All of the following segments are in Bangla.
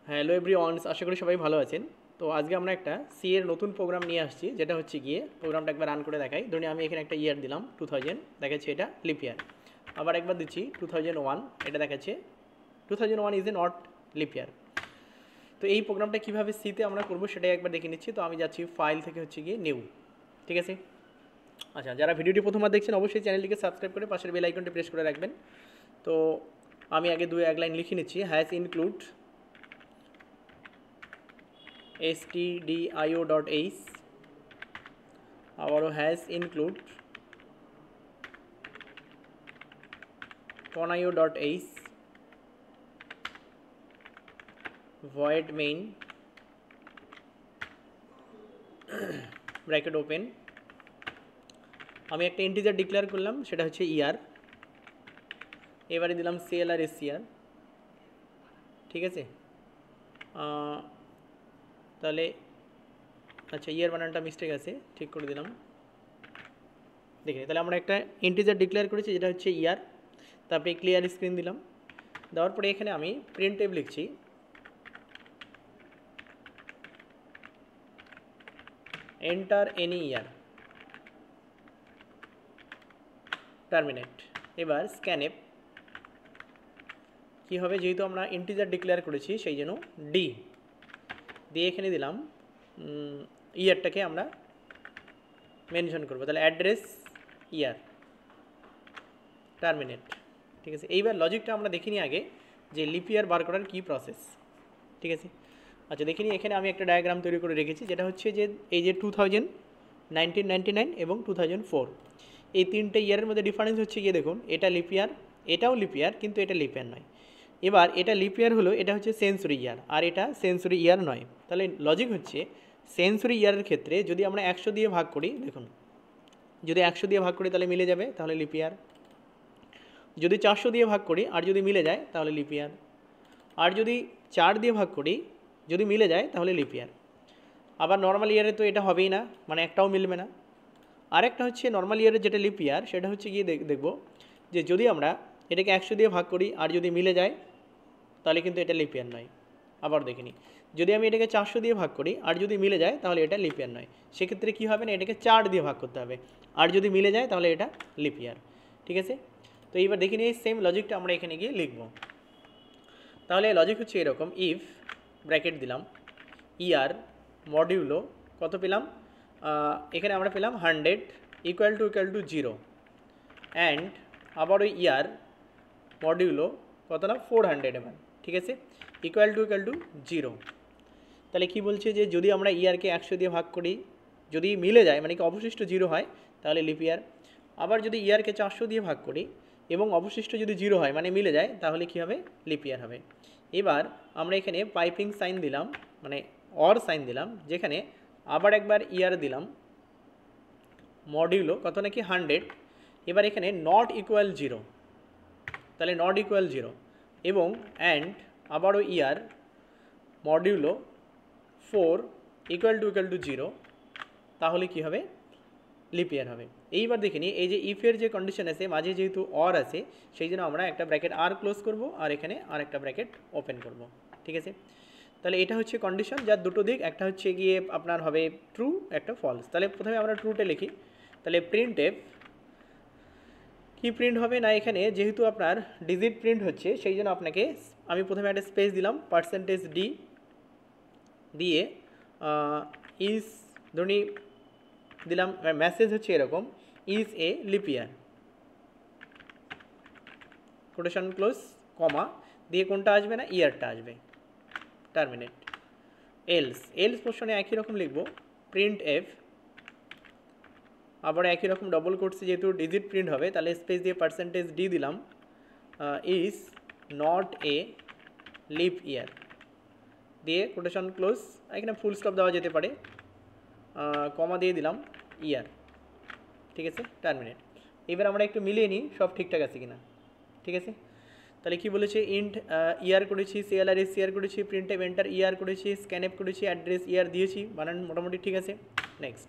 হ্যালো এভরিওয়ান, আশা করি সবাই ভালো আছেন। তো আজকে আমরা একটা সি এর নতুন প্রোগ্রাম নিয়ে আসছি, যেটা হচ্ছে গিয়ে প্রোগ্রামটা একবার রান করে দেখাই। ধরুন আমি এখানে একটা ইয়ার দিলাম 2000, দেখাচ্ছে এটা লিপ ইয়ার। আবার একবার দিচ্ছি 2001, এটা দেখাচ্ছে 2001 ইজ এ নট লিপ ইয়ার। তো এই প্রোগ্রামটা কীভাবে সিতে আমরা করবো সেটাই একবার দেখে নিচ্ছি। তো আমি যাচ্ছি ফাইল থেকে হচ্ছে গিয়ে নিউ, ঠিক আছে। আচ্ছা, যারা ভিডিওটি প্রথমবার দেখছেন অবশ্যই চ্যানেলটিকে সাবস্ক্রাইব করে পাশের বেল আইকনটি প্রেস করে রাখবেন। তো আমি আগে এক লাইন লিখে নিচ্ছি, হ্যাজ ইনক্লুড stdio.h, আবারও has include conio.h, void main bracket open. আমি একটা ইন্টিজার ডিক্লেয়ার করলাম, সেটা হচ্ছে ইয়ার। এবারে দিলাম সিএল আর এসিআর, ঠিক আছে। তাহলে আচ্ছা, ইয়ার বানানটা মিস্টেক আছে, ঠিক করে দিলাম। দেখে তাহলে আমরা একটা ইন্টিজার ডিক্লেয়ার করেছি যেটা হচ্ছে ইয়ার। তারপরে ক্লিয়ার স্ক্রিন দিলাম, দেওয়ার পরে এখানে আমি প্রিন্টএফ লিখছি, এন্টার এনি ইয়ার, টার্মিনেট। এবার স্ক্যানএফ কী হবে, যেহেতু আমরা ইন্টিজার ডিক্লেয়ার করেছি সেই জন্য ডি দিয়ে এখানে দিলাম ইয়ারটাকে আমরা মেনশন করবো। তাহলে অ্যাড্রেস ইয়ার, টার্মিনেট, ঠিক আছে। এইবার লজিকটা আমরা দেখিনি আগে, যে লিপ ইয়ার বার করার কী প্রসেস, ঠিক আছে। আচ্ছা দেখিনি, এখানে আমি একটা ডায়াগ্রাম তৈরি করে রেখেছি, যেটা হচ্ছে যে এই যে 2000, 1999 এবং 2004, এই তিনটে ইয়ারের মধ্যে ডিফারেন্স হচ্ছে গিয়ে দেখুন, এটা লিপ ইয়ার, এটাও লিপ ইয়ার, কিন্তু এটা লিপ ইয়ার নয়। এবার এটা লিপ ইয়ার হলো, এটা হচ্ছে সেঞ্চুরি ইয়ার, আর এটা সেঞ্চুরি ইয়ার নয়। তাহলে লজিক হচ্ছে সেঞ্চুরি ইয়ারের ক্ষেত্রে যদি আমরা 100 দিয়ে ভাগ করি, দেখুন যদি 100 দিয়ে ভাগ করি তাহলে মিলে যাবে, তাহলে লিপ ইয়ার। যদি 400 দিয়ে ভাগ করি আর যদি মিলে যায় তাহলে লিপ ইয়ার। আর যদি 4 দিয়ে ভাগ করি যদি মিলে যায় তাহলে লিপ ইয়ার। আবার নর্মাল ইয়ারে তো এটা হবেই না, মানে একটাও মিলবে না। আরেকটা হচ্ছে নর্মাল ইয়ারের যেটা লিপ ইয়ার, সেটা হচ্ছে গিয়ে দেখব যে যদি আমরা এটাকে 100 দিয়ে ভাগ করি আর যদি মিলে যায় তাহলে কিন্তু এটা লিপ ইয়ার নয়। আবার দেখিনি, যদি আমি এটাকে 400 দিয়ে ভাগ করি আর যদি মিলে যায় তাহলে এটা লিপ ইয়ার নয়। সেক্ষেত্রে কী হবে না, এটাকে 4 দিয়ে ভাগ করতে হবে, আর যদি মিলে যায় তাহলে এটা লিপ ইয়ার, ঠিক আছে। তো এইবার দেখিনি এই সেম লজিকটা আমরা এখানে গিয়ে লিখব। তাহলে লজিক হচ্ছে এরকম, ইফ ব্র্যাকেট দিলাম ইয়ার মডিউলো কত পেলাম, এখানে আমরা পেলাম 100 ইকুয়াল টু 0, অ্যান্ড আবার ওই ইয়ার মডিউলো কত না 400 এবার, ঠিক আছে, ইকুয়াল টু 0। তাহলে কি বলছে যে যদি আমরা ইয়ারকে 100 দিয়ে ভাগ করি, যদি মিলে যায় মানে কি অবশিষ্ট 0 হয় তাহলে লিপ ইয়ার। আবার যদি ইয়ারকে 400 দিয়ে ভাগ করি এবং অবশিষ্ট যদি 0 হয় মানে মিলে যায় তাহলে কি হবে, লিপ ইয়ার হবে। এবার আমরা এখানে পাইপিং সাইন দিলাম, মানে অর সাইন দিলাম, যেখানে আবার একবার ইয়ার দিলাম, মডিউলো কত নাকি 100। এবার এখানে নট ইকুয়াল 0, তাহলে নট ইকুয়াল 0 এবং অ্যান্ড আবারও ইয়ার মডিউলো 4 ইকুয়াল টু 0, তাহলে কি হবে, লিপ ইয়ার হবে। এইবার দেখে নিই, এই যে ইফের যে কন্ডিশন আছে মাঝে যেহেতু অর আছে, সেই জন্য আমরা একটা ব্র্যাকেট আর ক্লোজ করব আর এখানে আর একটা ব্র্যাকেট ওপেন করব, ঠিক আছে। তাহলে এটা হচ্ছে কন্ডিশন, যার দুটো দিক, একটা হচ্ছে গিয়ে আপনার হবে ট্রু, একটা ফলস। তাহলে প্রথমে আমরা ট্রুটা লিখি, তাহলে প্রিন্ট এফ কী প্রিন্ট হবে না, এখানে যেহেতু আপনার ডিজিট প্রিন্ট হচ্ছে সেই জন্য আপনাকে আমি প্রথমে একটা স্পেস দিলাম, %d দিয়ে ইজ ধরুন দিলাম, মেসেজ হচ্ছে এরকম, is a leap year, quotation close comma দিয়ে কোনটা আসবে না, ইয়ারটা আসবে, টার্মিনেট। এলস পোর্শনে একই রকম লিখব, প্রিন্ট এফ, আবার একই রকম ডবল কোটসে যেহেতু ডিজিট প্রিন্ট হবে তাহলে স্পেস দিয়ে %d দিলাম, ইজ নট এ লিপ ইয়ার দিয়ে কোটেশন ক্লোজ, এখানে ফুল স্টপ দেওয়া যেতে পারে, কমা দিয়ে দিলাম ইয়ার, ঠিক আছে, টার্মিনেট। এবার আমরা একটু মিলিয়ে নিই সব ঠিকঠাক আছে কিনা, ঠিক আছে। তাহলে কি বলেছে, ইন্ট ইয়ার করেছি, সিএলআর এসিআর করেছি, প্রিন্ট এফ এন্টার ইয়ার করেছি, স্ক্যানএফ করেছি, অ্যাড্রেস ইয়ার দিয়েছি, বানান মোটামুটি ঠিক আছে। নেক্সট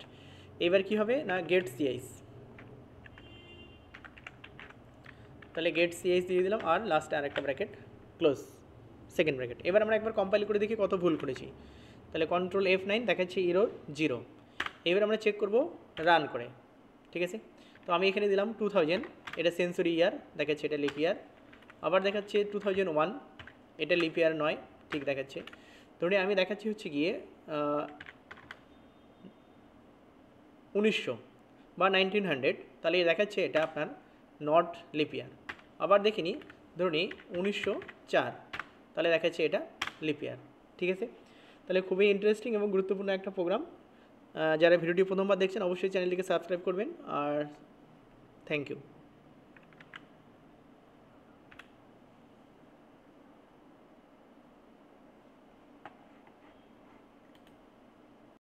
এবার কি হবে না, গেট সিআইস, তাহলে গেট সিআইস দিয়ে দিলাম আর লাস্টে আরেকটা ব্র্যাকেট ক্লোজ, সেকেন্ড ব্র্যাকেট। এবার আমরা একবার কম্পাইল করে দেখি কত ভুল করেছি। তাহলে কন্ট্রোল F9 দেখাচ্ছে এরর 0। এবার আমরা চেক করব রান করে, ঠিক আছে। তো আমি এখানে দিলাম 2000, এটা সেঞ্চুরি ইয়ার দেখাচ্ছে, এটা লিপ ইয়ার। আবার দেখাচ্ছে 2001, এটা লিপ ইয়ার নয়, ঠিক দেখাচ্ছে। ধরুন আমি দেখাচ্ছি হচ্ছে গিয়ে 1900 বা 1900, তাহলে দেখাচ্ছে এটা আপনার নট লিপ ইয়ার। আবার দেখিনি ধরুন 1904, তাহলে দেখাচ্ছে এটা লিপ ইয়ার, ঠিক আছে। তাহলে খুবই ইন্টারেস্টিং এবং গুরুত্বপূর্ণ একটা প্রোগ্রাম। যারা ভিডিওটি প্রথমবার দেখছেন অবশ্যই চ্যানেলটিকে সাবস্ক্রাইব করবেন। আর থ্যাংক ইউ।